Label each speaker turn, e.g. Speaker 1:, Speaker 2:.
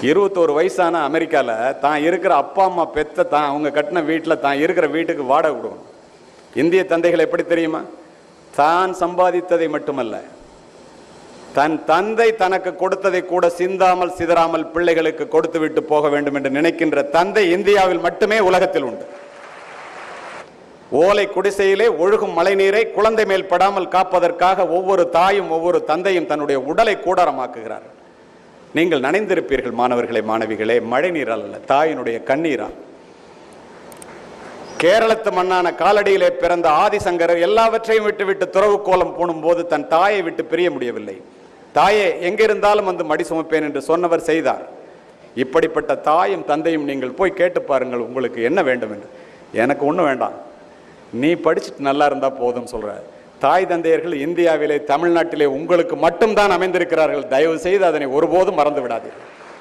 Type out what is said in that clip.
Speaker 1: 21 வயசான அமெரிக்காவில் தான் இருக்கிற அப்பா அம்மா பெத்த தான் அவங்க கட்டின வீட்டில் தான் இருக்கிற வீட்டுக்கு வாடகை கொடுக்கணும். இந்திய தந்தைகள் எப்படி தெரியுமா? தான் சம்பாதித்ததை மட்டுமல்ல, தன் தந்தை தனக்கு கொடுத்ததை கூட சிந்தாமல் சிதறாமல் பிள்ளைகளுக்கு கொடுத்து விட்டு போக வேண்டும் என்று நினைக்கின்ற தந்தை இந்தியாவில் மட்டுமே உலகத்தில் உண்டு. ஓலை குடிசையிலே ஒழுகும் மழை நீரை குழந்தை மேல் படாமல் காப்பதற்காக ஒவ்வொரு தாயும் ஒவ்வொரு தந்தையும் தன்னுடைய உடலை கூடாரமாக்குகிறார். நீங்கள் நனைந்திருப்பீர்கள் மாணவர்களே, மாணவிகளே, மழை நீரால் அல்ல, தாயினுடைய கண்ணீரால். கேரளத்து மண்ணான காலடியிலே பிறந்த ஆதிசங்கரர் எல்லாவற்றையும் விட்டு துறவு கோலம் பூணும் போது தன் தாயை விட்டு பிரிய முடியவில்லை. தாயே, எங்கிருந்தாலும் வந்து மடி சுமப்பேன் என்று சொன்னவர் செய்தார். இப்படிப்பட்ட தாயும் தந்தையும் நீங்கள் போய் கேட்டு பாருங்கள், உங்களுக்கு என்ன வேண்டும் என்று. எனக்கு ஒன்றும் வேண்டாம், நீ படிச்சுட்டு நல்லா இருந்தா போதும் சொல்ற தாய் தந்தையர்கள் இந்தியாவிலே தமிழ்நாட்டிலே உங்களுக்கு மட்டும்தான் அமைந்திருக்கிறார்கள். தயவு செய்து அதனை ஒருபோதும் மறந்து விடாதீர்கள்.